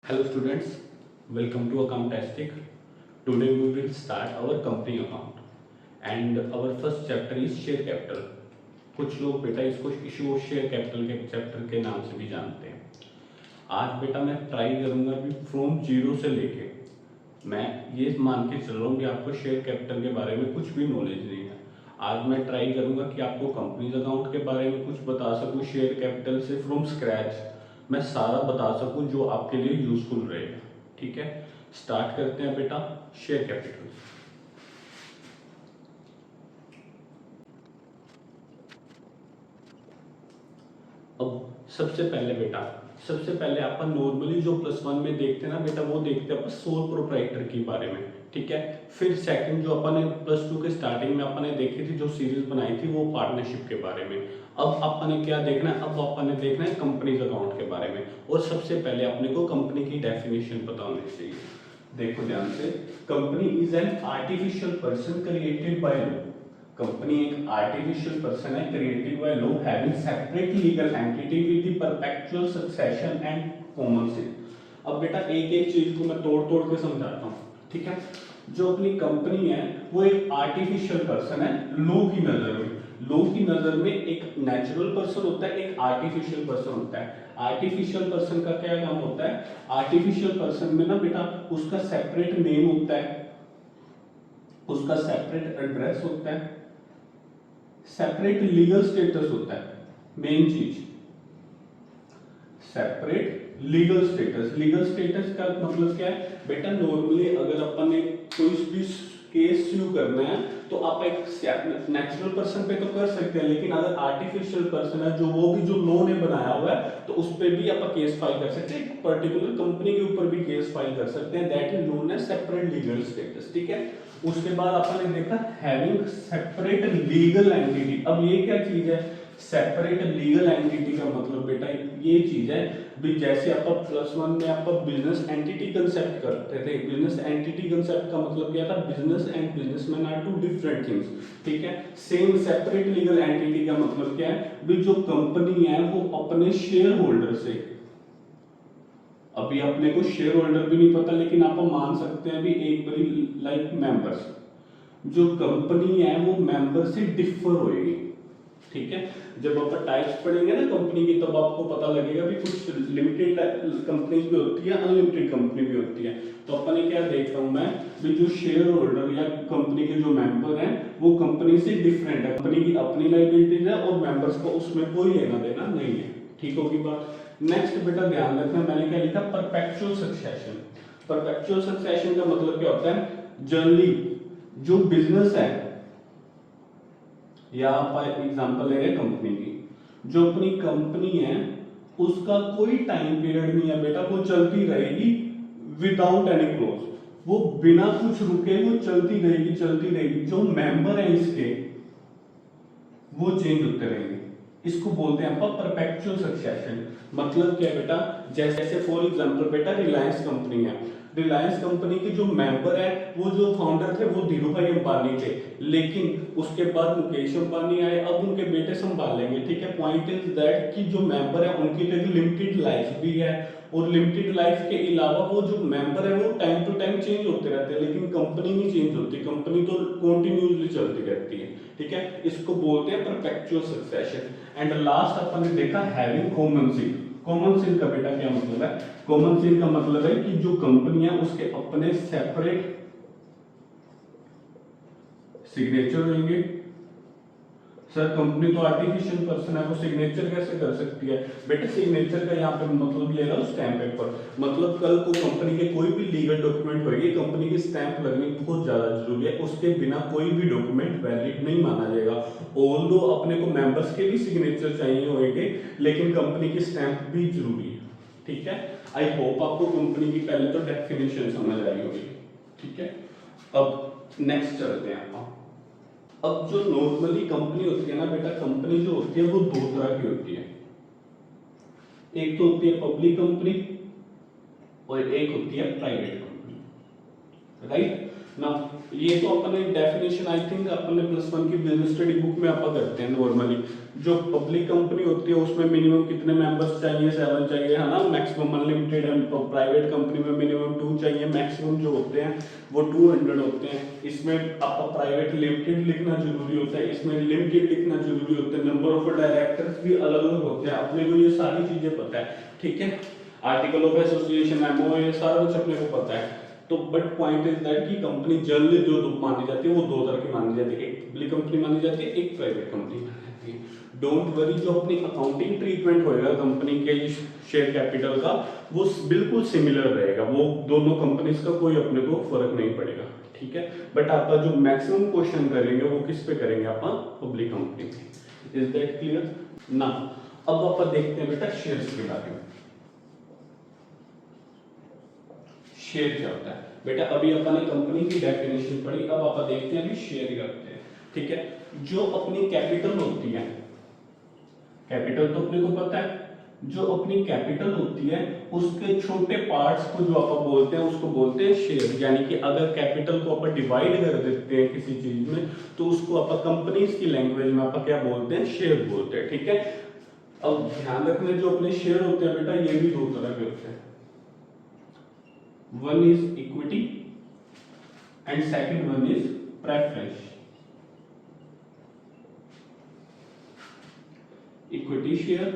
Hello students, welcome to Accountastic. Today we will start our company account and our first chapter is share capital. कुछ लोग बेटा इसको issue of share capital के chapter के नाम से भी जानते हैं। आज बेटा मैं ट्राई करूंगा भी फ्रॉम जीरो से लेके मैं ये मान के चल रहा हूँ कि आपको शेयर कैपिटल के बारे में कुछ भी नॉलेज नहीं है। आज मैं ट्राई करूंगा कि आपको कंपनीज अकाउंट के बारे में कुछ बता सकूँ, शेयर कैपिटल से फ्रॉम स्क्रैच मैं सारा बता सकूं जो आपके लिए यूजफुल रहेगा। ठीक है, स्टार्ट करते हैं बेटा शेयर कैपिटल। अब सबसे पहले अपन नॉर्मली जो +1 में देखते हैं ना बेटा, वो देखते हैं अपन सोल प्रोप्राइटर के बारे में। ठीक है, फिर सेकंड जो अपन ने +2 के स्टार्टिंग में अपन ने देखी थी, जो सीरीज बनाई थी, वो पार्टनरशिप के बारे में। अब अपन ने क्या देखना है, अब अपन ने देखना है कंपनीज अकाउंट के बारे में। और सबसे पहले अपने को कंपनी की डेफिनेशन पता होनी चाहिए। देखो ध्यान से, company is an artificial person created by law. Company एक आर्टिफिशियल पर्सन है created by law having separate legal entity with the perpetual succession and common seal. अब बेटा एक एक चीज को मैं तोड़ तोड़ के समझाता हूँ। ठीक है, जो अपनी कंपनी है वो एक आर्टिफिशियल पर्सन है लॉ की नजर में। लॉ की नजर में एक नेचुरल पर्सन होता है, एक आर्टिफिशियल पर्सन होता है। आर्टिफिशियल पर्सन का क्या काम होता है, आर्टिफिशियल पर्सन में ना बेटा उसका सेपरेट नेम होता है, उसका सेपरेट एड्रेस होता है, सेपरेट लीगल स्टेटस होता है। मेन चीज separate legal status. Legal status का मतलब क्या है बेटा, नॉर्मली अगर अपन ने कोई भी केस शुरू करना है तो आप एक नेचुरल पर्सन पे तो कर सकते हैं, लेकिन अगर आर्टिफिशियल पर्सन है जो वो भी जो लॉ ने बनाया हुआ है तो उस पे भी आप केस फाइल कर सकते हैं, पर्टिकुलर कंपनी के ऊपर भी केस फाइल कर सकते हैं। That is known as separate legal status. ठीक है, उसके बाद अपन ने देखा हैविंग सेपरेट लीगल एंटिटी। अब ये क्या चीज है, सेपरेट लीगल एंटिटी का मतलब बेटा ये चीज है भी, जैसे आप +1 में आप बिजनेस एंटिटी कंसेप्ट करते थे। बिजनेस एंटिटी कंसेप्ट का मतलब क्या था, business and businessman are two different things. ठीक है, सेम सेपरेट लीगल एंटिटी का मतलब क्या है भी, जो कंपनी है वो अपने शेयर होल्डर से, अभी अपने को शेयर होल्डर भी नहीं पता लेकिन आप मान सकते हैं भी एक बड़ी लाइक मेंबर्स, जो कंपनी है वो मेंबर से डिफर होएगी। ठीक है, जब आप टाइप्स पढ़ेंगे ना कंपनी की तब आपको पता लगेगा भी कुछ लिमिटेड कंपनीज भी होती है, अनलिमिटेड कंपनी भी होती है। तो अपने क्या देख रहा हूं मैं भी, जो शेयर होल्डर या कंपनी के जो मेंबर हैं वो कंपनी से डिफरेंट है। कंपनी की अपनी लायबिलिटीज है और मेंबर्स को उसमें कोई लेना देना नहीं है। ठीक होगी बात। नेक्स्ट बेटा ध्यान रखना, मैंने क्या लिखा, परपेचुअल सक्सेशन। परपेचुअल सक्सेशन का मतलब क्या होता है, जनरली जो बिजनेस है, या आप एग्जांपल ले रहे हैं कंपनी की, जो अपनी कंपनी है उसका कोई टाइम पीरियड नहीं है बेटा, वो चलती रहेगी विदाउट एनी क्लोज। वो बिना कुछ रुके वो चलती रहेगी चलती रहेगी। जो मेंबर है इसके वो चेंज होते रहेंगे। इसको बोलते हैं अपन परपेचुअल सक्सेशन। मतलब क्या है बेटा, जैसे फॉर एग्जांपल बेटा रिलायंस कंपनी है। रिलायंस कंपनी के जो मेंबर है, वो जो फाउंडर थे वो धीरूभाई अंबानी थे, लेकिन उसके बाद मुकेश अंबानी आए, अब उनके बेटे संभालेंगे। ठीक है, पॉइंट इज दैट कि जो मेंबर है उनकी तो एक लिमिटेड लाइफ भी है, और लिमिटेड लाइफ के अलावा वो जो मेंबर है वो टाइम टू टाइम चेंज होते रहते हैं, लेकिन कंपनी नहीं चेंज होती, कंपनी तो कंटिन्यूअसली चलती रहती है। ठीक है, इसको बोलते हैं परपेचुअल सक्सेशन। एंड लास्ट अपन ने देखा having common seal. Common seal का बेटा क्या मतलब है, कॉमन सील का मतलब है कि जो कंपनी है उसके अपने सेपरेट सिग्नेचर रहेंगे। सर कंपनी तो आर्टिफिशियल पर्सन है, वो सिग्नेचर कैसे कर सकती है बेटा, सिग्नेचर का यहाँ पे मतलब ले रहा हूँ स्टैंप पेपर। मतलब कल को कंपनी के कोई भी लीगल डॉक्यूमेंट होगी, कंपनी की स्टैंप लगनी बहुत ज्यादा जरूरी है, उसके बिना कोई भी डॉक्यूमेंट वैलिड नहीं माना जाएगा। ऑल्दो अपने को मेंबर्स के भी सिग्नेचर चाहिए होंगे, लेकिन कंपनी की स्टैंप भी जरूरी है। ठीक है, आई होप आपको कंपनी की पहले तो डेफिनेशन समझ आई होगी। ठीक है, अब नेक्स्ट चलते हैं आप। अब जो नॉर्मली कंपनी होती है ना बेटा, कंपनी जो होती है वो दो तरह की होती है। एक तो होती है पब्लिक कंपनी और एक होती है प्राइवेट कंपनी। राइट, ना ये तो अपने डेफिनेशन आई थिंक अपने +1 की बिजनेस स्टडी बुक में अपन करते हैं नॉर्मली। जो पब्लिक कंपनी होती है उसमें मिनिमम कितने मेंबर्स चाहिए, 7 चाहिए है ना, मैक्सिमम अनलिमिटेड है। तो प्राइवेट कंपनी में मिनिमम 2 चाहिए, मैक्सिमम जो होते हैं वो 200 होते हैं। इसमें आपका प्राइवेट लिमिटेड लिखना जरूरी होता है, इसमें लिमिटेड लिखना जरूरी होता है, नंबर ऑफ डायरेक्टर्स भी अलग अलग होते हैं। अपने को ये सारी चीजें पता है, ठीक है। आर्टिकल ऑफ एसोसिएशन, एमओ, ये सारा कुछ अपने को पता है। तो बट पॉइंट इज दैट कि कंपनी जनरली जो मानी जाती है वो 2 तरह की मानी जाती है, एक पब्लिक कंपनी मानी जाती है, एक प्राइवेट कंपनी मानी जाती है। डोंट वरी, जो अपनी अकाउंटिंग ट्रीटमेंट होएगा कंपनी के शेयर कैपिटल का वो बिल्कुल सिमिलर रहेगा, वो दोनों कंपनीज का कोई अपने को फर्क नहीं पड़ेगा, ठीक है। बट आप जो मैक्सिमम क्वेश्चन करेंगे वो किस पे करेंगे, आप पब्लिक कंपनी पे। इज दैट क्लियर ना। अब आप देखते हैं बेटा शेयर्स के बारे में। शेयर क्या होता है बेटा, अभी अपन ने कंपनी की डेफिनेशन पढ़ी, अब अपन देखते हैं अभी शेयर क्या होते हैं, ठीक है। जो अपनी कैपिटल होती है, कैपिटल तो अपने को पता है, जो अपनी कैपिटल होती है उसके छोटे पार्ट्स को जो अपन बोलते हैं उसको बोलते हैं शेयर। यानी कि अगर कैपिटल को अपन डिवाइड कर देते हैं किसी चीज में तो उसको अपन कंपनीज की लैंग्वेज में अपन क्या बोलते हैं, शेयर बोलते हैं, ठीक है। अब ध्यान रखना, जो अपने शेयर होते हैं बेटा ये भी 2 तरह के होते हैं। One is equity and second one is preference. Equity share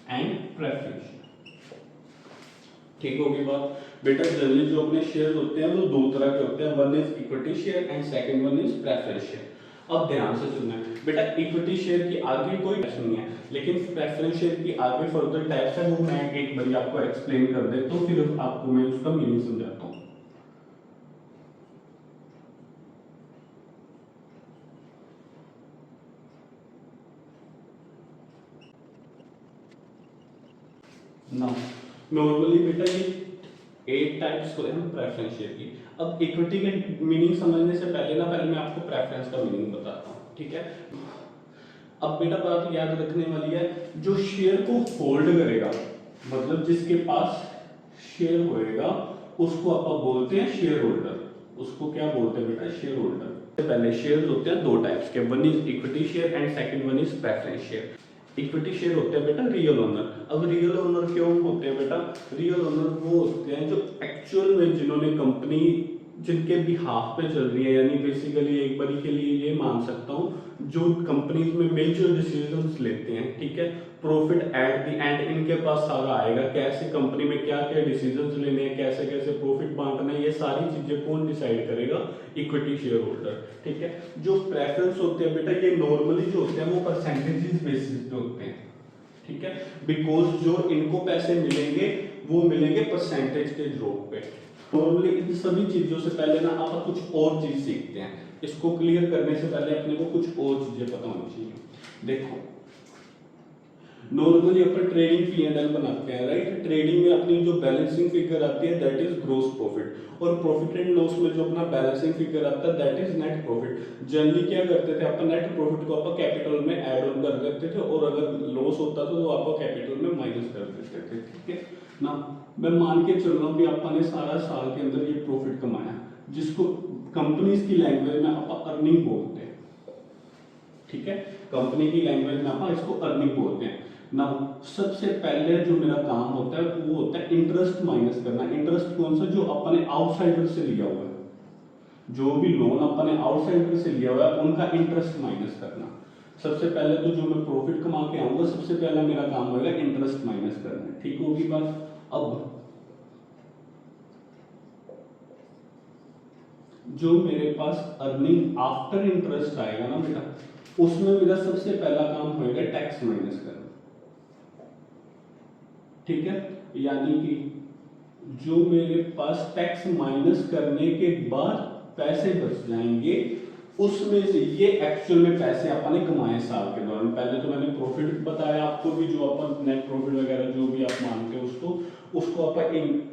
and preference. ठीक होगी बात बेटा। जनरली जो अपने शेयर होते हैं वो 2 तरह के होते हैं, one is equity share and second one is preference share. अब ध्यान से सुनना है बेटा, इक्विटी शेयर की आगे कोई टाइप्स नहीं है, लेकिन प्रेफरेंस शेयर की आगे फर्दर टाइप्स है, वो मैं एक बार आपको एक्सप्लेन कर देता हूं, फिर आपको मैं उसका मीनिंग समझाता हूं। ना नॉर्मली बेटा ये 8 टाइप्स होते हैं प्रेफरेंस शेयर की। अब इक्विटी के मीनिंग समझने से पहले मैं आपको प्रेफरेंस का मीनिंग बताता हूँ, ठीक है। अब बेटा बात याद रखने वाली है, जो शेयर को होल्ड करेगा, मतलब जिसके पास शेयर होएगा उसको आप बोलते हैं शेयर होल्डर। उसको क्या बोलते हैं बेटा, शेयर होल्डर। पहले शेयर होते हैं 2 टाइप्स के, one is equity share and second one is preference share. Equity share होते हैं बेटा रियल ओनर। अब रियल ओनर क्यों होते हैं बेटा, रियल ओनर वो होते हैं जो एक्चुअल में जिन्होंने कंपनी जिनके बिहाफ पे चल रही है, यानी बेसिकली एक बारी के लिए ये मान सकता हूँ जो कंपनीज में मेजर डिसीजंस लेते हैं, ठीक है। प्रॉफिट एट द एंड इनके पास सारा आएगा, कैसे कंपनी में क्या क्या डिसीजंस लेने हैं, कैसे कैसे प्रॉफिट बांटना है, ये सारी चीजें कौन डिसाइड करेगा, इक्विटी शेयर होल्डर, ठीक है। जो प्रेफरेंस होते हैं बेटा ये नॉर्मली जो होते हैं वो परसेंटेजेस बेसिस पे होते हैं, ठीक है। बिकॉज जो इनको पैसे मिलेंगे वो मिलेंगे परसेंटेज के ड्रॉप पे। नॉर्मली इन सभी चीजों से पहले ना आप कुछ और चीज सीखते हैं, इसको क्लियर करने से पहले अपने को कुछ और चीजें पता होनी चाहिए। देखो नॉर्मली अपन ट्रेडिंग P&L बनाते हैं, राइट। ट्रेडिंग में अपनी जो बैलेंसिंग फिगर आती है दैट इज ग्रॉस प्रॉफिट, और प्रॉफिट एंड लॉस में जो अपना बैलेंसिंग फिगर आता है that is net profit. Generally क्या करते थे अपन, नेट प्रॉफिट को अपन कैपिटल में ऐड ऑन कर देते थे, और अगर लॉस होता था तो अपन कैपिटल में माइनस कर देते थे, ठीक है ना। मैं मान के चल रहा हूँ कि अपन ने सारा साल के अंदर ये प्रॉफिट कमाया, जिसको कंपनीज की लैंग्वेज में अपन अर्निंग बोलते हैं, ठीक है। कंपनी की लैंग्वेज में अपन इसको अर्निंग बोलते हैं ना। सबसे पहले जो मेरा काम होता है वो होता है इंटरेस्ट माइनस करना। इंटरेस्ट कौन सा, जो अपन ने आउटसाइडर से लिया हुआ है, जो भी लोन अपन ने आउटसाइडर से लिया हुआ है उनका इंटरेस्ट माइनस करना। सबसे पहले तो जो मैं प्रॉफिट कमा के आऊंगा सबसे पहला मेरा काम होगा इंटरेस्ट माइनस करना, ठीक होगी बात। अब जो मेरे पास अर्निंग आफ्टर इंटरेस्ट आएगा ना बेटा, उसमें मेरा सबसे पहला काम होगा टैक्स माइनस करना, ठीक है। यानी कि जो मेरे पास टैक्स माइनस करने के बाद पैसे बच जाएंगे, उसमें से ये एक्चुअल में पैसे अपन ने कमाए साल के दौरान। पहले तो मैंने प्रॉफिट बताया आपको भी, जो अपन नेट प्रॉफिट वगैरह जो भी आप मानते हो उसको अपन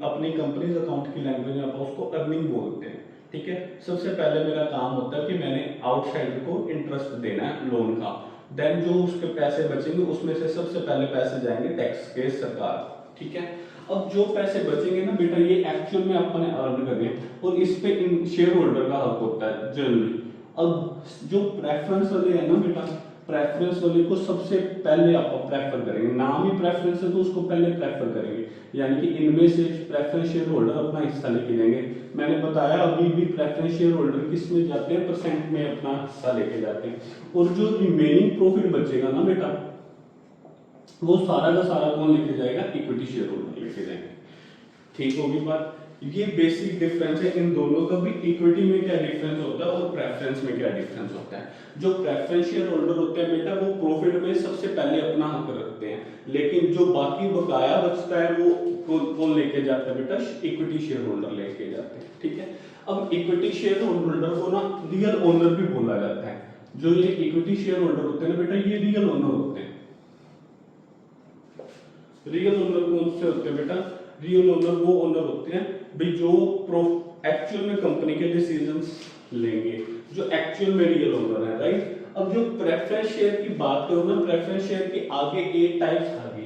अपनी कंपनीज अकाउंट की लैंग्वेज में अपन उसको अर्निंग बोलते हैं, ठीक है। सबसे पहले मेरा काम होता है कि मैंने आउटसाइडर को इंटरेस्ट देना है लोन का, देन जो उसके पैसे बचेंगे उसमें से सबसे पहले पैसे जाएंगे टैक्स के सरकार, ठीक है। अब जो पैसे बचेंगे ना बेटा, ये एक्चुअल में अपन ने अर्न करने हैं और इस पे इन शेयर होल्डर का हक होता है जनरली। अब जो प्रेफरेंस वाले है ना बेटा, प्रेफरेंस वाले को सबसे पहले आप प्रेफर करेंगे, नाम ही प्रेफरेंस है तो उसको पहले प्रेफर करेंगे, यानी कि इनमें से प्रेफरेंस शेयर होल्डर अपना हिस्सा लेके जाएंगे। मैंने बताया अभी भी प्रेफरेंस शेयर होल्डर किस में जाते हैं, परसेंट में अपना हिस्सा लेके जाते हैं। और जो रिमेनिंग प्रॉफिट बचेगा ना बेटा, वो सारा का सारा कौन लेके जाएगा, इक्विटी शेयर होल्डर लेके जाएंगे। ठीक होगी बात। ये बेसिक डिफरेंस है इन दोनों का भी। इक्विटी में क्या डिफरेंस होता है और प्रेफरेंस में क्या डिफरेंस होता है। जो प्रेफरेंस शेयर होल्डर होते हैं बेटा, वो प्रॉफिट में सबसे पहले अपना हक रखते हैं, लेकिन जो बाकी बकाया बचता है वो कौन लेके जाता है बेटा, इक्विटी शेयर होल्डर लेके जाते हैं। ठीक है। अब इक्विटी शेयर होल्डर को ना रियल ओनर भी बोला जाता है। जो ये इक्विटी शेयर होल्डर होते हैं ना बेटा, ये रियल ओनर होते हैं। रियल ओनर कौन से होते हैं बेटा, रियल ओनर वो ओनर होते हैं भाई जो एक्चुअल में कंपनी के डिसीजंस लेंगे, जो एक्चुअल में रियल ओनर है, राइट। अब जो प्रेफरेंस शेयर की बात करो ना, प्रेफरेंस शेयर के आगे 8 टाइप्स आ गई,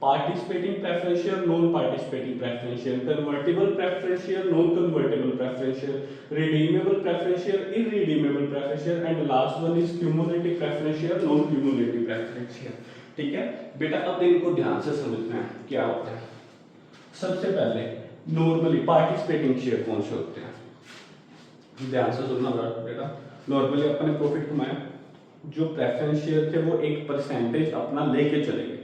participating preference share, non participating preference share, convertible preference share, non convertible preference share, redeemable preference share, irredeemable preference share, and last one is cumulative preference share, non cumulative preference share. ठीक है बेटा, अब इनको ध्यान से समझना है क्या होता है। सबसे पहले नॉर्मली पार्टिसिपेटिंग शेयर कौन से होते हैं, ध्यान से सुनना बेटा। नॉर्मली अपने प्रॉफिट कमाया, जो प्रेफरेंस शेयर थे वो एक परसेंटेज अपना लेके चले गए,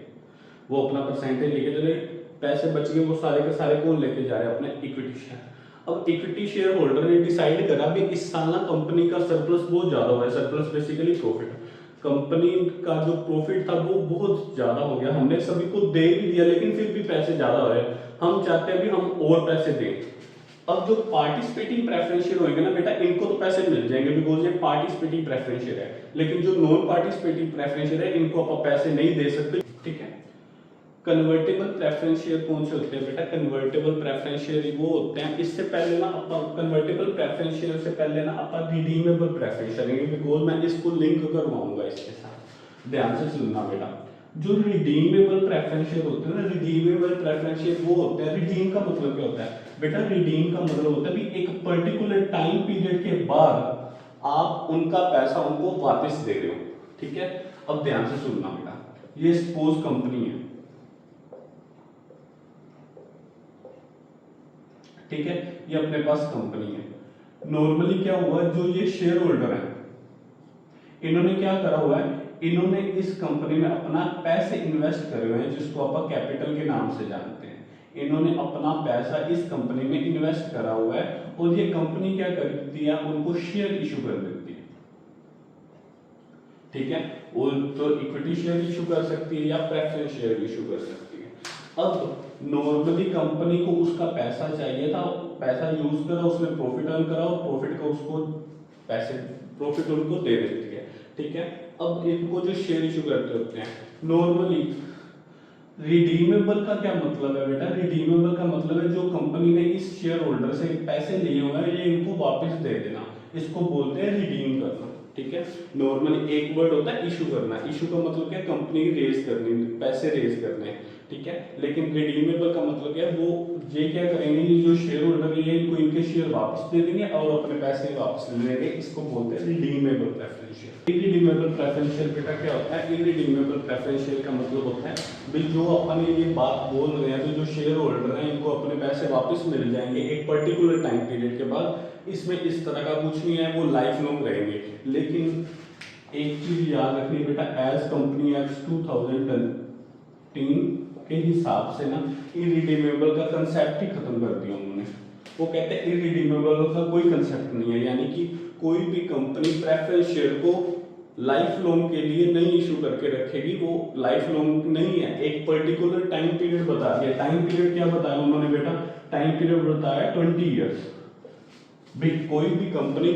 वो अपना परसेंटेज लेके चले, पैसे बच गए, वो सारे के सारे कौन लेके जा रहे हैं, अपने इक्विटी शेयर। अब इक्विटी शेयर होल्डर ने डिसाइड करा भी इस साल ना कंपनी का सरप्लस बहुत ज्यादा हुआ है, सरप्लस बेसिकली प्रॉफिट, कंपनी का जो प्रॉफिट था वो बहुत ज्यादा हो गया, हमने सभी को दे भी दिया लेकिन फिर भी पैसे ज्यादा हो रहे, हम चाहते हैं भी हम और पैसे दें। अब जो पार्टिसिपेटिंग प्रेफरेंस शेयर होंगे ना बेटा, इनको तो पैसे मिल जाएंगे बिकॉज ये पार्टिसिपेटिंग प्रेफरेंस शेयर है, लेकिन जो नॉन पार्टिसिपेटिंग प्रेफरेंस शेयर है इनको आप पैसे नहीं दे सकते। ठीक है। कन्वर्टेबल प्रेफरेंस शेयर कौन से होते हैं बेटा, कन्वर्टेबल प्रेफरेंस शेयर वो होते हैं, इससे पहले ना अपन कन्वर्टेबल प्रेफरेंस शेयर से पहले ना अपन रिडीमेबल प्रेफरेंस शेयर लेंगे, बिकॉज मैं इसको लिंक करवाऊंगा इसके साथ, ध्यान से सुनना बेटा। जो रिडीमेबल प्रेफरेंस शेयर होते हैं ना, रिडीमेबल प्रेफरेंस शेयर वो होते हैं, रिडीम का मतलब क्या होता है बेटा, रिडीम का मतलब होता है भी एक पर्टिकुलर टाइम पीरियड के बाद आप उनका पैसा उनको वापस दे रहे हो। ठीक है। अब ध्यान से सुनना बेटा, ये सपोज कंपनी है, ठीक है, ये अपने पास कंपनी है। नॉर्मली क्या हुआ, जो ये शेयर होल्डर है इन्होंने क्या करा हुआ है, इन्होंने इस कंपनी में अपना पैसे इन्वेस्ट करे हुए हैं, जिसको आप कैपिटल के नाम से जानते हैं। इन्होंने अपना पैसा इस कंपनी में इन्वेस्ट करा हुआ है और ये कंपनी क्या करती है, उनको शेयर इशू कर देती है। ठीक है। वो तो इक्विटी शेयर इशू कर सकती है या प्रेफरेंस शेयर इशू कर सकती है। अब नॉर्मली कंपनी को उसका पैसा चाहिए था, पैसा यूज करा, उसने प्रॉफिट अर्न करा और प्रॉफिट का उसको पैसे प्रॉफिट उनको दे देती है। ठीक है। अब इनको जो शेयर इशू करते होते हैं नॉर्मली, रिडीमेबल का क्या मतलब है बेटा, रिडीमेबल का मतलब है जो कंपनी ने इस शेयर होल्डर से पैसे लिए हुए हैं ये इनको वापस दे देना, इसको बोलते हैं रिडीम करना। ठीक है। नॉर्मली एक वर्ड होता है इशू करना, इशू का मतलब क्या, कंपनी रेज करनी, पैसे रेज करने। ठीक है। लेकिन रिडीमेबल का मतलब क्या है, वो ये क्या करेंगे, ये जो शेयर होल्डर है इनको इनके शेयर वापस दे देंगे और अपने पैसे वापस ले लेंगे, इसको बोलते हैं redeemable preference share. Irredeemable preference share बेटा क्या होता है, इररिडीमेबल प्रेफरेंस शेयर का मतलब होता है भाई जो अपन ये बात बोल रहे हैं, तो जो शेयर होल्डर है इनको अपने पैसे वापस मिल जाएंगे एक पर्टिकुलर टाइम पीरियड के बाद, इसमें इस तरह का कुछ नहीं है, वो लाइफ लॉन्ग रहेंगे। लेकिन एक चीज याद रखनी बेटा, एज कंपनी एक्ट 2013 के हिसाब से ना इररिडीमेबल का कंसेप्ट ही खत्म कर दिया उन्होंने। वो कहते हैं इररिडीमेबल का कोई कंसेप्ट नहीं है, यानी कि कोई भी कंपनी प्रेफरेंस शेयर को लाइफ लॉन्ग के लिए नहीं इशू करके रखेगी, वो लाइफ लॉन्ग नहीं है, एक पर्टिकुलर टाइम पीरियड बता दिया। टाइम पीरियड क्या बताया उन्होंने बेटा, टाइम पीरियड बताया 20 ईयर्स। भाई कोई भी कंपनी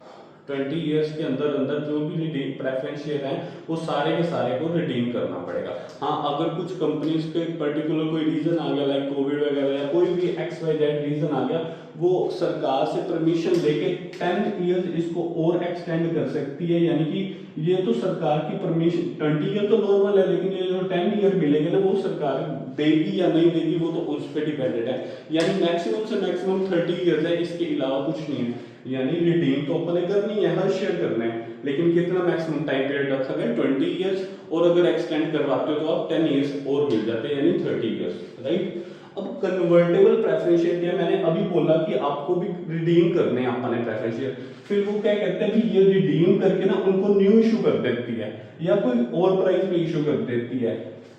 20 ईयर्स के अंदर अंदर जो भी रिडीम प्रेफरेंस शेयर है वो सारे के सारे को रिडीम करना पड़ेगा। हाँ, अगर कुछ कंपनीज पे पर्टिकुलर कोई रीजन आ गया, लाइक कोविड वगैरह या कोई भी XYZ रीजन आ गया, वो सरकार से परमिशन लेके 10 ईयर्स इसको और एक्सटेंड कर सकती है, यानी कि ये तो सरकार की परमिशन, 20 ईयर तो नॉर्मल है, लेकिन ये जो 10 ईयर मिलेंगे ना वो सरकार देगी या नहीं देगी वो तो उस पर डिपेंडेड है। यानी मैक्सिमम से मैक्सिमम 30 ईयर्स है, इसके अलावा कुछ नहीं है। यानी रिडीम तो अपने करनी है, हर शेयर करना है, लेकिन कितना मैक्सिमम टाइम पीरियड रखा गया 20 ईयर्स, और अगर एक्सटेंड करवाते हो तो आप 10 ईयर्स और मिल जाते हैं, यानी 30 ईयर्स, राइट। अब कन्वर्टेबल प्रेफरेंस शेयर क्या, मैंने अभी बोला कि आपको भी रिडीम करने हैं अपने प्रेफरेंस शेयर, फिर वो क्या कहते हैं कि ये रिडीम करके ना उनको न्यू इशू कर देती है या कोई और प्राइस पे इशू कर देती है,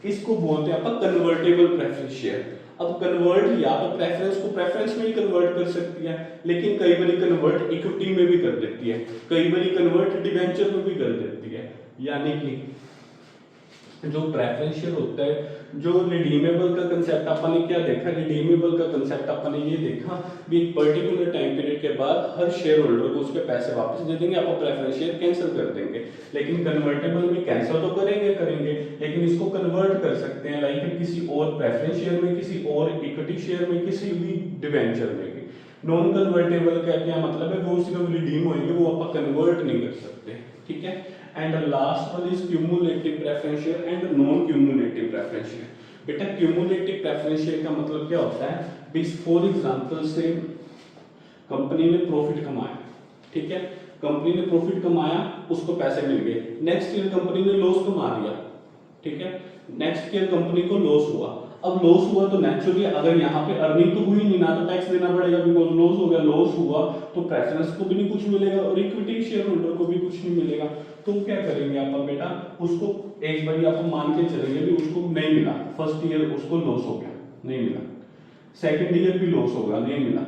इसको बोलते हैं अपन कन्वर्टेबल प्रेफरेंस शेयर। अब कन्वर्ट या तो प्रेफरेंस को प्रेफरेंस में ही कन्वर्ट कर सकती है, लेकिन कई बार कन्वर्ट इक्विटी में भी कर देती है, कई बार कन्वर्ट डिवेंचर में भी कर देती है। यानी कि जो प्रेफरेंस शेयर होता है, जो रिडीमेबल का कंसेप्ट अपन ने क्या देखा, रिडीमेबल का कंसेप्ट अपन ने ये देखा भी एक पर्टिकुलर टाइम पीरियड के बाद हर शेयर होल्डर को उसके पैसे वापस दे देंगे, आप प्रेफरेंस शेयर कैंसिल कर देंगे। लेकिन कन्वर्टेबल में कैंसिल तो करेंगे, लेकिन इसको कन्वर्ट कर सकते हैं, लाइक किसी और प्रेफरेंस शेयर में, किसी और इक्विटी शेयर में, किसी भी डिवेंचर में भी। नॉन कन्वर्टेबल का क्या मतलब है, वो सिर्फ रिडीम होंगे, वो आप कन्वर्ट नहीं कर सकते, ठीक है। And last one is cumulative preference share and non cumulative preference share. बेटा क्यूमुलेटिव प्रेफरेंस शेयर का मतलब क्या होता है, फॉर एग्जांपल से कंपनी ने प्रॉफिट कमाया, ठीक है, कंपनी ने प्रॉफिट कमाया, उसको पैसे मिल गए, नेक्स्ट ईयर कंपनी ने लॉस कमा दिया, ठीक है, नेक्स्ट ईयर कंपनी को लॉस हुआ। अब लॉस हुआ तो नेचुरली अगर यहाँ पे अर्निंग तो हुई नहीं ना, तो टैक्स देना पड़ेगा, बिकॉज लॉस हो गया, लॉस हुआ तो प्रेफरेंस को भी नहीं कुछ मिलेगा और इक्विटी शेयर होल्डर को भी कुछ नहीं मिलेगा। तो क्या करेंगे आप बेटा, उसको एक बार आप मान के चलेंगे भी उसको नहीं मिला, फर्स्ट ईयर उसको लॉस हो गया, नहीं मिला, सेकंड ईयर भी लॉस हो गया, नहीं मिला,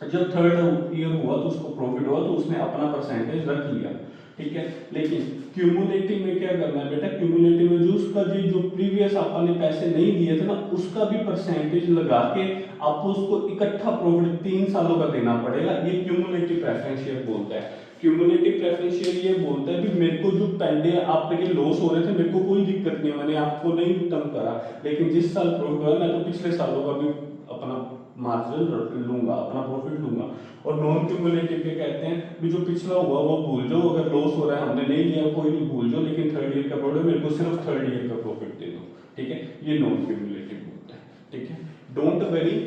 जब थर्ड ईयर हुआ तो उसको प्रॉफिट हुआ तो उसने अपना परसेंटेज रख लिया, ठीक है। लेकिन क्यूमुलेटिव में क्या करना है बेटा, क्यूमुलेटिव में जो उसका जो प्रीवियस आपने पैसे नहीं दिए थे ना, उसका भी परसेंटेज लगा के आपको उसको इकट्ठा प्रॉफिट 3 सालों का देना पड़ेगा। ये क्यूमुलेटिव प्रेफरेंस शेयर बोलता है। क्यूमुलेटिव प्रेफरेंस शेयर ये बोलता है कि मेरे को जो पहले आपके लॉस हो रहे थे, मेरे को कोई दिक्कत नहीं है, मैंने आपको नहीं तंग करा, लेकिन जिस साल प्रॉफिट हुआ मैं तो पिछले सालों का भी अपना मार्जिन लूंगा, अपना प्रॉफिट लूंगा। और नॉन क्यूमुलेटिव के कहते हैं भी जो पिछला हुआ वो भूल जाओ, अगर लॉस हो रहा है हमने नहीं लिया कोई नहीं, भूल जाओ, लेकिन थर्ड ईयर का प्रॉफिट मेरे को सिर्फ थर्ड ईयर का प्रॉफिट दे दो, ठीक है। ये नॉन क्यूमुलेटिव होता है, ठीक है। डोंट वेरी,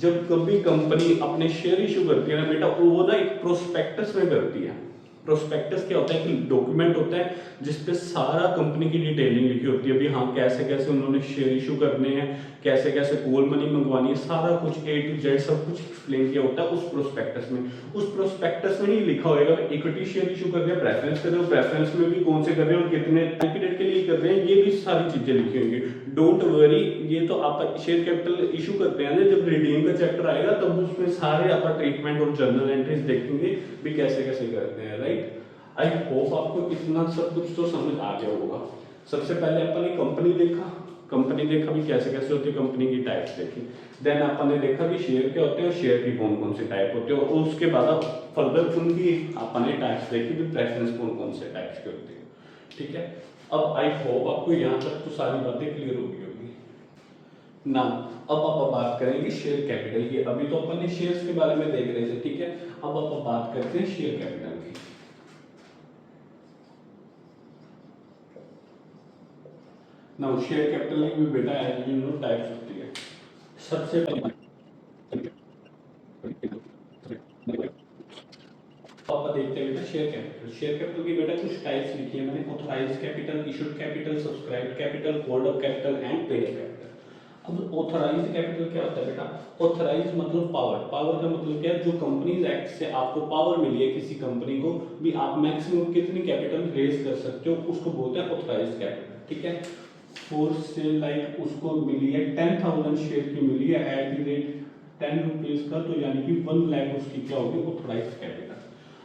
जब कभी कंपनी अपने शेयर इशू करती है ना बेटा, वो ना एक प्रोस्पेक्टस में करती है। प्रोस्पेक्टस क्या होता है कि डॉक्यूमेंट होता है जिसपे सारा कंपनी की डिटेलिंग लिखी होती है, भी हाँ कैसे कैसे उन्होंने शेयर इशू करने हैं, कैसे कैसे कॉल मनी मंगवानी है, सारा कुछ A to Z सब कुछ एक्सप्लेन किया होता है उस प्रोस्पेक्टस में। उस प्रोस्पेक्टस में ही लिखा होगा इक्विटी शेयर इशू कर रहे हैं, प्रेफरेंस कर रहे हो, प्रेफरेंस में भी कौन से कर रहे हो और कितने टाइम पीरियड के लिए कर रहे हैं, ये भी सारी चीजें लिखी होंगी। डोंट वरी, ये तो आप शेयर कैपिटल इशू करते हैं ना, जब रिडीम का चैप्टर आएगा तब उसमें सारे आप ट्रीटमेंट और जर्नल एंट्रीज देखेंगे भी कैसे कैसे करते हैं, राइट। आई होप आपको इतना सब कुछ तो समझ आ गया होगा। सबसे पहले अपन ने कंपनी देखा भी कैसे कैसे होती है, कंपनी की टाइप्स देखी, देन अपन ने देखा कि शेयर क्या होते हैं और शेयर की कौन कौन से टाइप होते हैं, और उसके बाद आप फर्दर उनकी अपन ने टाइप्स देखी भी प्रेफरेंस कौन कौन से टाइप्स के होते हैं, ठीक है। अब आई होप आपको यहाँ तक तो सारी बातें क्लियर हो गई होगी ना। अब आप बात करेंगे शेयर कैपिटल की। अभी तो अपन ने शेयर्स के बारे में देख रहे थे, ठीक है। अब आप बात करते हैं शेयर कैपिटल की। नाउ शेयर कैपिटल की भी बेटा एज यू नो टाइप्स होती है। सबसे आप देखते हैं बेटा शेयर कैपिटल। शेयर कैपिटल की बेटा कुछ टाइप्स लिखी है मैंने, authorised capital, issued capital, subscribed capital, hold up capital and paid capital. अब ऑथराइज्ड कैपिटल क्या होता है बेटा, ऑथराइज्ड मतलब पावर। पावर का मतलब क्या है, जो कंपनीज एक्ट से आपको पावर मिली है किसी कंपनी को भी आप मैक्सिमम कितनी कैपिटल रेज कर सकते हो, उसको बोलते हैं ऑथराइज्ड कैपिटल, ठीक है। फोर से लाइक उसको मिली है 10,000 शेयर की मिली है एट द रेट 10 रुपीज का, तो यानी कि 1 लाख उसकी क्या होगी, ऑथराइज्ड कैपिटल।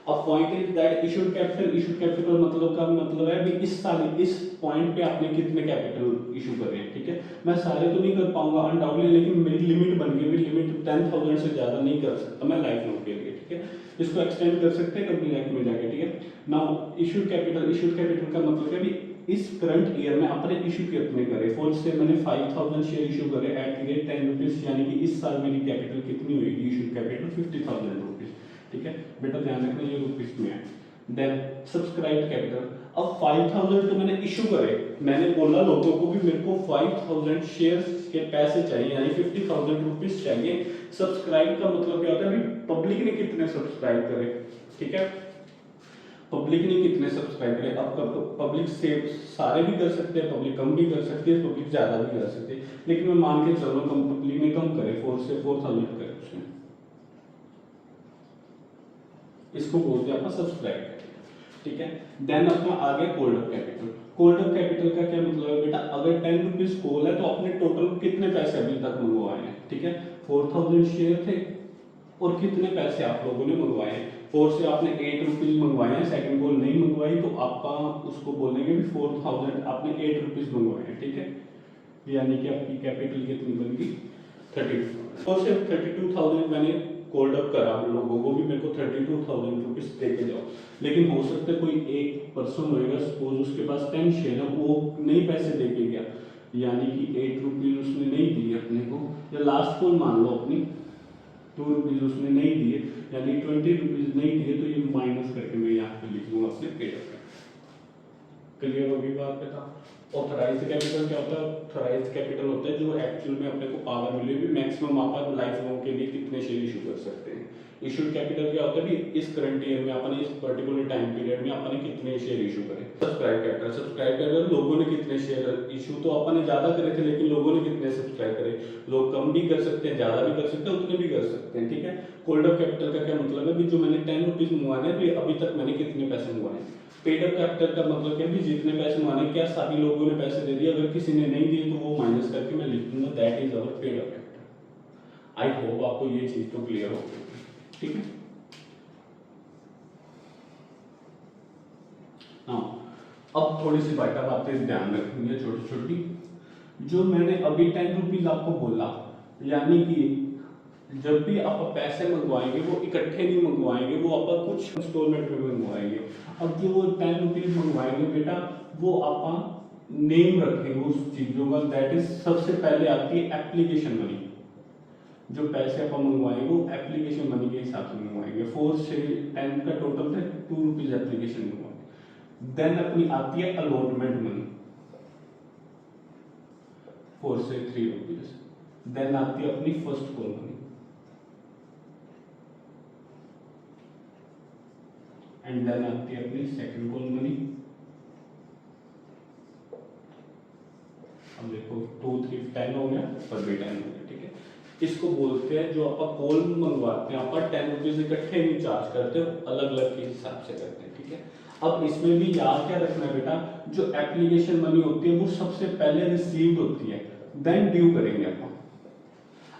अब point is that issued capital मतलब का मतलब है भी इस साल इस पॉइंट पे आपने कितने कैपिटल इशू कर रहे हैं, ठीक है। मैं सारे तो नहीं कर पाऊंगा अनडाउटली, लेकिन मेरी लिमिट बन गई, लिमिट 10,000 से ज्यादा नहीं कर सकता मैं लाइफ लॉन्ग के लिए, ठीक है। इसको एक्सटेंड कर सकते हैं कंपनी एक्ट में जाके, ठीक है। नाउ इशूड कैपिटल का मतलब है भी इस करंट ईयर में अपने इशू कितने करे, फॉर से मैंने 5,000 शेयर इशू करे एट द रेट 10 रुपीज, यानी कि इस साल मेरी कैपिटल कितनी होगी, इशू कैपिटल 50,000 रुपीज, ठीक है। बेटा ध्यान रखना ये रुपीज में है। देन सब्सक्राइब कैपिटल, अब 5,000 तो मैंने इशू करे, मैंने बोला लोगों को भी मेरे को 5000 शेयर्स के पैसे चाहिए, यानी 50,000 रुपीज चाहिए। सब्सक्राइब का मतलब क्या होता है, अभी पब्लिक ने कितने सब्सक्राइब करे, ठीक है, पब्लिक ने कितने सब्सक्राइब करे। अब पब्लिक से सारे भी कर सकते हैं, पब्लिक कम भी कर सकती है, पब्लिक ज्यादा भी कर सकती है, लेकिन मैं मान के चल रहा हूँ पब्लिक ने कम करे, 4 से 4000 करे उसने, इसको बोलते हैं अपना सब्सक्राइब कैपिटल, ठीक है। देन अपना आ गया cold up capital. Cold up capital का क्या मतलब है बेटा, अगर 10 रुपीज कॉल है तो आपने टोटल कितने पैसे अभी तक मंगवाए हैं, ठीक है, 4000 शेयर थे और कितने पैसे आप लोगों ने मंगवाए हैं, 4 से आपने 8 रुपीज मंगवाए हैं, सेकंड कॉल नहीं मंगवाई तो आप उसको बोलेंगे भी 4000 आपने 8 रुपीज मंगवाए हैं, ठीक है, यानी कि आपकी कैपिटल कितनी बन गई 32। और सिर्फ 32,000 मैंने कोल्ड अप करा, लोगों को भी मेरे को 32,000 रुपीज दे के जाओ, लेकिन हो सकता है कोई एक पर्सन होएगा, सपोज उसके पास 10 शेयर है, वो नहीं पैसे दे के गया, यानी कि 8 रुपीज उसने नहीं दिए अपने को, या लास्ट कॉल मान लो अपनी 2 रुपीज उसने नहीं दिए, यानी 20 रुपीज नहीं दिए, तो ये माइनस करके मैं यहाँ पे लिख लूंगा अपने पेड अप। क्लियर होगी बात बेटा। ऑथराइज्ड कैपिटल क्या होता है, ऑथराइज्ड कैपिटल होता है जो एक्चुअल में अपने को पावर मिली भी मैक्सिमम आप लाइफ लॉन्ग के लिए कितने शेयर इशू कर सकते हैं। इशूड कैपिटल क्या होता है भी इस करंट ईयर में अपन इस पर्टिकुलर टाइम पीरियड में अपन कितने शेयर इशू करें। सब्सक्राइब कैपिटल, सब्सक्राइब कैपिटल लोगों ने कितने शेयर इशू तो अपन ने ज्यादा करे थे, लेकिन लोगों ने कितने सब्सक्राइब करे, लोग कम भी कर सकते हैं, ज्यादा भी कर सकते हैं, उतने भी कर सकते हैं, ठीक है। कोल्ड अप कैपिटल का क्या मतलब है भी जो मैंने 10 रुपीज मंगवाने हैं अभी तक मैंने कितने पैसे मंगवाए। पेड अप कैपिटल का मतलब क्या भी जितने पैसे माने क्या सभी लोगों ने पैसे दे दिए, अगर किसी ने नहीं दिए तो वो माइनस करके मैं लिख दूंगा that is our paid up capital. I hope आपको ये चीज तो क्लियर हो गई, ठीक है। हाँ, अब थोड़ी सी बातें ध्यान रखेंगे छोटी छोटी। जो मैंने अभी 10 रुपीज आपको बोला, यानी कि जब भी आप पैसे मंगवाएंगे वो इकट्ठे नहीं मंगवाएंगे, वो आप कुछ इंस्टॉलमेंट में मंगवाएंगे। अब जो वो 10 रुपीज मंगवाएंगे बेटा, वो आप नेम रखेंगे उस चीजों का, दैट इज सबसे पहले आपकी एप्लीकेशन मनी। जो पैसे आप मंगवाएंगे वो एप्लीकेशन मनी के हिसाब से मंगवाएंगे। 4 से 10 का टोटल थे 2 रुपीज एप्लीकेशन मंगवाएंगे। देन अपनी आती है अलॉटमेंट मनी 4 से 3 रुपीज। देन आती है अपनी first call money, and then आती है अपनी सेकंड कॉल मनी। अब देखो 2 3 10 हो गया, पर भी 10 हो गया, ठीक है। इसको बोलते हैं जो आप कॉल मंगवाते हैं, आप 10 रुपीज इकट्ठे नहीं चार्ज करते, अलग अलग के हिसाब से करते हैं, ठीक है। अब इसमें भी याद क्या रखना है बेटा, जो एप्लीकेशन मनी होती है वो सबसे पहले रिसीव्ड होती है, देन ड्यू करेंगे अपन।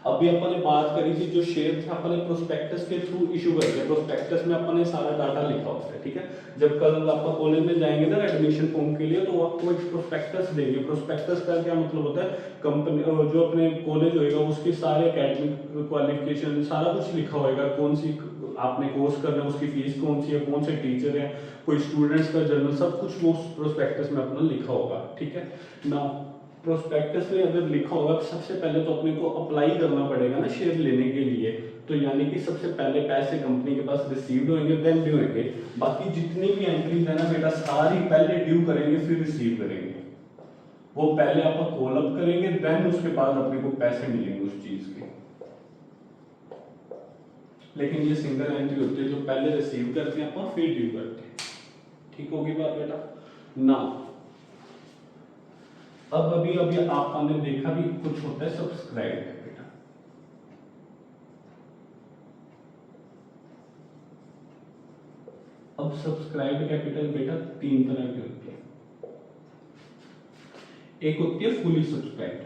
अभी अपन ने बात करी थी जो शेयर थे अपन ने प्रोस्पेक्टस के थ्रू इशू करते हैं, प्रोस्पेक्टस में अपन ने सारा डाटा लिखा होता है, ठीक है। जब कल आप कॉलेज में जाएंगे ना एडमिशन फॉर्म के लिए, तो आपको एक प्रोस्पेक्टस देंगे। प्रोस्पेक्टस का क्या मतलब होता है, कंपनी जो अपने कॉलेज होएगा उसके सारे एकेडमिक क्वालिफिकेशन सारा कुछ लिखा होएगा, कौन सी आपने कोर्स करना है, उसकी फीस कौन सी है, कौन से टीचर है, कोई स्टूडेंट्स का जर्नल, सब कुछ वो प्रोस्पेक्टस में अपना लिखा होगा, ठीक है ना। प्रोस्पेक्टस में अगर लिखा होगा तो सबसे पहले तो अपने को अप्लाई करना पड़ेगा ना शेयर लेने के लिए, तो यानी कि सबसे पहले पैसे कंपनी के पास रिसीव्ड होंगे, देन ड्यू होंगे। बाकी जितनी भी एंट्रीज है ना बेटा, सारी पहले ड्यू करेंगे फिर रिसीव करेंगे। वो पहले आप कॉल अप करेंगे, देन उसके बाद अपने को पैसे मिलेंगे उस चीज के। लेकिन ये सिंगल एंट्री होती है जो पहले रिसीव करते हैं अपन फिर ड्यू करते हैं, ठीक होगी बात बेटा ना। अब अभी आपने देखा भी कुछ होता है सब्सक्राइब कैपिटल। अब सब्सक्राइब कैपिटल बेटा 3 तरह की होती है। एक होती है फुली सब्सक्राइब्ड।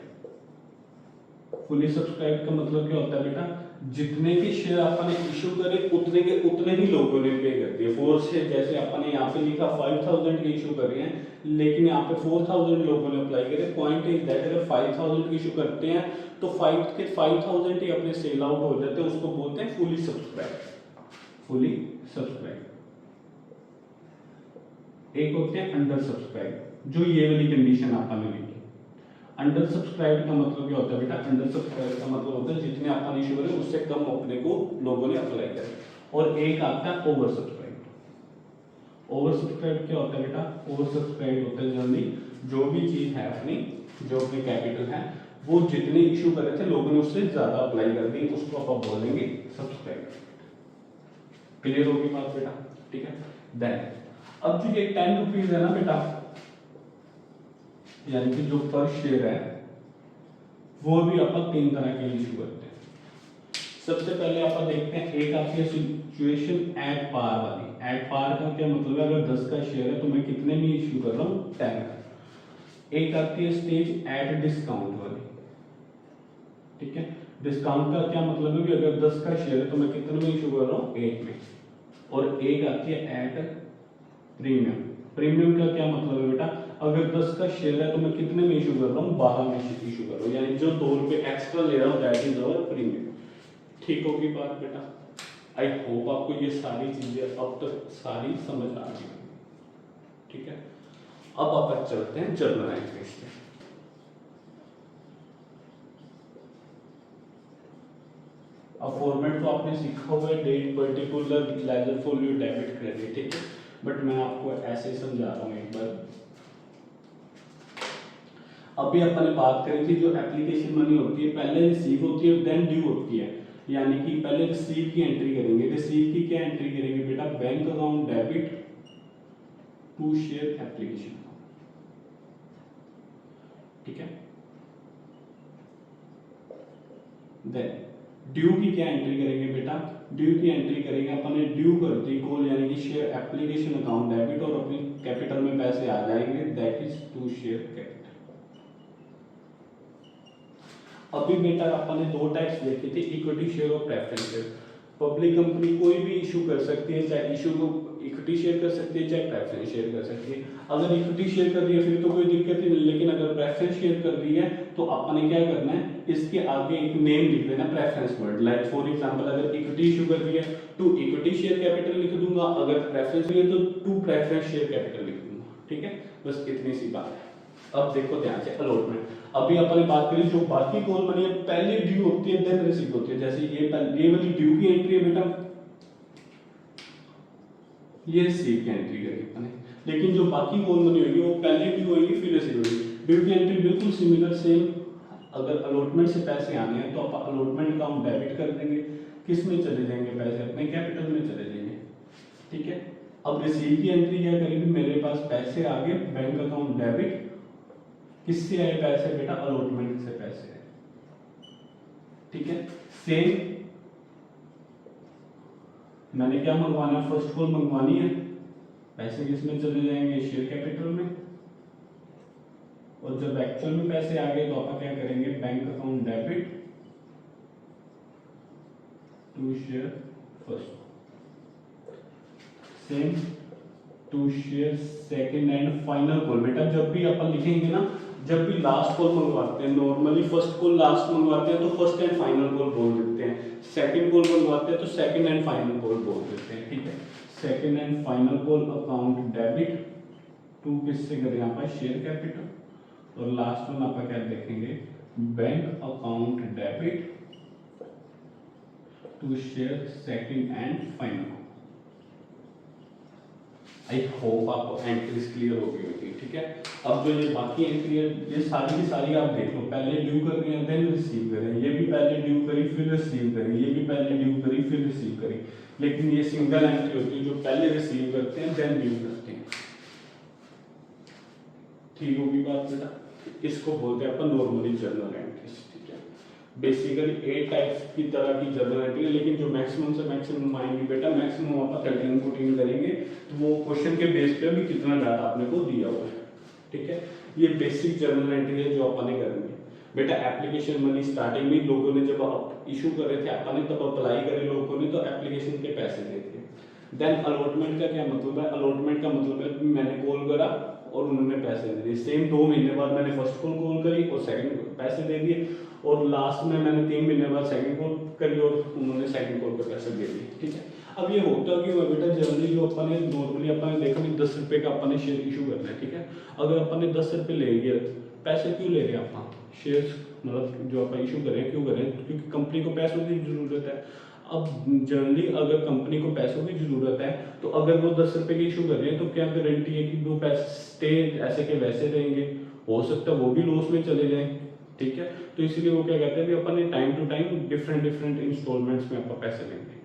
फुली सब्सक्राइब का मतलब क्या होता है बेटा, जितने भी शेयर आपने इशू करे उतने के उतने ही लोगों ने पे कर दिए। 4 से जैसे आपने यहाँ पे लिखा 5000 के इशू कर रहे हैं, लेकिन यहाँ पे 4000 लोगों ने अप्लाई करे। पॉइंट इज दैट अगर 5000 के इशू करते हैं तो 5000 ही अपने सेल आउट हो जाते हैं, उसको बोलते हैं फुली सब्सक्राइब। Fully subscribe. एक होते हैं अंडर सब्सक्राइब, जो ये वाली कंडीशन आपने लिखी। अंडर सब्सक्राइब का मतलब क्या होता है बेटा, अंडर सब्सक्राइब का मतलब होता है जितने आपने इशू करे उससे कम अपने को लोगों ने अप्लाई करे। और एक आता है ओवर सब्सक्राइब। ओवर सब्सक्राइब क्या होता है बेटा, ओवर सब्सक्राइब होता है जनरली जो भी चीज़ है अपनी, जो अपनी कैपिटल है, वो जितने इशू करे थे लोगों ने उससे ज़्यादा अप्लाई कर दी, उसको आप बोलेंगे सब्सक्राइब। क्लियर होगी बात बेटा? ठीक है। देन अब जो ये 10 रुपीज है ना बेटा, यानी कि जो पर शेयर है, वो भी अपन 3 तरह के इशू करते हैं। सबसे पहले अपन देखते हैं, एक आती है सिचुएशन एट पार वाली। एट पार का क्या मतलब है, अगर 10 का शेयर है तो मैं कितने में इशू कर रहा हूँ, 10। एक आती है स्टेज एट डिस्काउंट वाली, ठीक है। डिस्काउंट का क्या मतलब है कि अगर 10 का शेयर है तो मैं कितने में इशू कर रहा हूँ, 8 में। और एक आती है एट प्रीमियम। प्रीमियम का क्या मतलब है बेटा, अगर 10 का शेयर है तो मैं कितने में इशू कर रहा हूँ, 12 में इशू कर रहा हूँ, यानी जो 2 रुपए एक्स्ट्रा ले रहा हूँ, दैट इज अवर प्रीमियम। ठीक होगी बात बेटा? आई होप आपको ये सारी चीजें अब तक सारी समझ आ गई, ठीक है। अब अपन चलते हैं जर्नल एंट्रीज पे। अब फॉर्मेट तो आपने सीखा हुआ है, date, particular, ledger, folio, debit, credit, ठीक है। बट मैं आपको ऐसे ही समझा रहा हूँ एक बार। अभी अपन ने बात करी थी, जो एप्लीकेशन मनी होती है पहले रिसीव होती है देन ड्यू होती है, यानी कि पहले रिसीव की एंट्री करेंगे। रिसीव की क्या एंट्री करेंगे बेटा, bank account debit to share application, ठीक है। देन ड्यू की क्या एंट्री करेंगे बेटा, ड्यू की एंट्री करेंगे अपन ने ड्यू करती कॉल, यानी कि शेयर एप्लीकेशन अकाउंट डेबिट, और अपनी कैपिटल में पैसे आ जाएंगे, that is to share capital. अभी बेटा अपन ने 2 टाइप्स देखे थे, इक्विटी शेयर और प्रेफरेंस शेयर। पब्लिक कंपनी कोई भी इशू कर सकती है, चाहे इशू को इक्विटी शेयर कर सकती है, चाहे प्रेफरेंस शेयर कर सकती है। अगर इक्विटी शेयर कर रही है फिर तो कोई दिक्कत ही नहीं, लेकिन अगर प्रेफरेंस शेयर कर रही है तो अपन ने क्या करना है, इसके आगे एक नेम लिख देना, preference word. Like for example, अगर इक्विटी इशू कर रही है तो इक्विटी शेयर कैपिटल लिख दूंगा, अगर प्रेफरेंस है तो टू प्रेफरेंस शेयर कैपिटल लिख दूंगा, ठीक है। बस इतनी सी बात है। अब देखो ध्यान से अलॉटमेंट। अभी अपन ने बात करी, जो बाकी कॉल मनी है पहले ड्यू होती है देन रिसीव होती है। जैसे ये वाली ड्यू की एंट्री है बेटा, ये रिसीव की एंट्री करी अपन ने। लेकिन जो बाकी कॉल मनी होगी वो पहले ड्यू होगी फिर रिसीव होगी। ड्यू की एंट्री बिल्कुल सिमिलर सेम। अगर अलॉटमेंट से पैसे आने हैं तो आप अलॉटमेंट अकाउंट डेबिट कर देंगे, किस में चले जाएंगे पैसे, अपने कैपिटल में चले जाएंगे, ठीक है। अब रिसीव की एंट्री क्या करेंगे, मेरे पास पैसे आ गए, बैंक अकाउंट डेबिट, किससे आए पैसे बेटा, अलॉटमेंट से पैसे आए, ठीक है। सेम मैंने क्या मंगवाना है, फर्स्ट कॉल मंगवानी है, पैसे किस में चले जाएंगे, शेयर कैपिटल में। और जब एक्चुअल में पैसे आ गए तो आप क्या करेंगे, bank account debit to share first, same to share second and final call. बेटा जब भी अपन लिखेंगे ना, जब भी लास्ट कॉल मंगवाते हैं, नॉर्मली फर्स्ट कॉल लास्ट मंगवाते हैं तो फर्स्ट एंड फाइनल कॉल बोल देते हैं, सेकंड कॉल मंगवाते हैं तो सेकंड एंड फाइनल कॉल बोल देते हैं, ठीक है। Second and final call account debit to किससे करें यहाँ पर, शेयर कैपिटल, और लास्ट वन आप क्या देखेंगे, bank account debit to share second and final. I hope आपको एंट्रीज क्लियर हो गई होगी, ठीक है। अब जो ये बाकी एंट्री है ये सारी की सारी आप देख लो, पहले ड्यू कर रहे हैं देन रिसीव करें, ये भी पहले ड्यू करी फिर रिसीव करी, ये भी पहले ड्यू करी फिर रिसीव करी। लेकिन ये सिंगल एंट्री होती है जो पहले रिसीव करते हैं देन ड्यू करते हैं, ठीक होगी बात बेटा। इसको बोलते हैं अपन नॉर्मली जर्नल एंट्रीज, ठीक है। बेसिकली 8 टाइप्स की तरह की जर्नल एंट्री है, लेकिन जो मैक्सिमम से मैक्सिमम आएंगी बेटा, मैक्सिमम अपन 13-14 करेंगे, तो वो क्वेश्चन के बेस पे भी कितना डाटा आपने को दिया हुआ है, ठीक है। ये बेसिक जर्नल एंट्री है जो अपन करेंगे बेटा। एप्लीकेशन मनी स्टार्टिंग में लोगों ने जब इशू कर रहे थे अपन ने, तब अप्लाई करे लोगों ने तो एप्लीकेशन के पैसे दे दिए। देन अलॉटमेंट का क्या मतलब है, अलॉटमेंट का मतलब है मैंने कॉल करा और उन्होंने पैसे दे दिए। सेम 2 महीने बाद मैंने फर्स्ट कॉल करी और सेकंड पैसे दे दिए, और लास्ट में मैंने 3 महीने बाद सेकंड कॉल करी और उन्होंने सेकंड कॉल पे पैसे दे दिए, ठीक है। अब ये होता क्यों है बेटा, जनरली जो अपन ने नॉर्मली अपन ने देखा कि 10 रुपये का अपन ने शेयर इशू करना है, ठीक है। अगर अपन ने 10 रुपये ले गए, पैसे क्यों ले रहे हैं अपन, शेयर मतलब जो अपन इशू करें क्यों करें, क्योंकि कंपनी को पैसों की जरूरत है। अब जनरली अगर कंपनी को पैसों की ज़रूरत है तो अगर वो 10 रुपये की इशू कर रहे हैं तो क्या गारंटी है कि वो पैसे ऐसे के वैसे रहेंगे, हो सकता है वो भी लॉस में चले जाएं, ठीक है। तो इसलिए वो क्या कहते हैं भी अपन time to time different different installments में अपन पैसे लेंगे।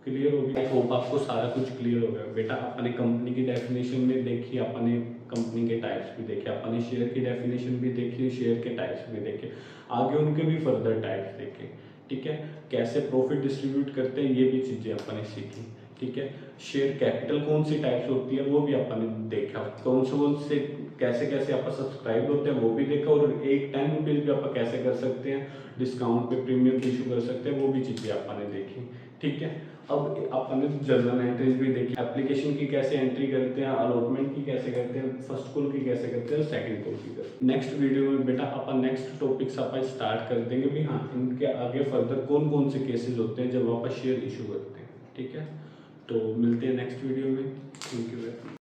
क्लियर होगी, आई होप आपको सारा कुछ क्लियर हो गया बेटा। अपने कंपनी की डेफिनेशन में देखिए, अपने कंपनी के टाइप्स भी देखे, अपने शेयर की डेफिनेशन भी देखिए, शेयर के टाइप्स भी देखे, आगे उनके भी फर्दर टाइप्स देखे, ठीक है। कैसे प्रॉफिट डिस्ट्रीब्यूट करते हैं ये भी चीज़ें अपने सीखी, ठीक है। शेयर कैपिटल कौन सी टाइप्स होती है वो भी अपने देखा, कौन से कैसे कैसे आप सब्सक्राइब होते हैं वो भी देखा, और एक 10 रुपीज़ भी आप कैसे कर सकते हैं डिस्काउंट पे प्रीमियम इशू कर सकते हैं, वो भी चीज़ें अपने देखी, ठीक है। अब अपने जर्नल एंट्रीज भी देखी, एप्लीकेशन की कैसे एंट्री करते हैं, अलॉटमेंट की कैसे करते हैं, फर्स्ट कॉल की कैसे करते हैं, सेकंड कॉल की करते हैं। नेक्स्ट वीडियो में बेटा अपन नेक्स्ट टॉपिक्स अपन स्टार्ट कर देंगे भी, हाँ इनके आगे फर्दर कौन कौन से केसेस होते हैं जब आप शेयर इशू करते हैं, ठीक है। तो मिलते हैं नेक्स्ट वीडियो में, थैंक यू।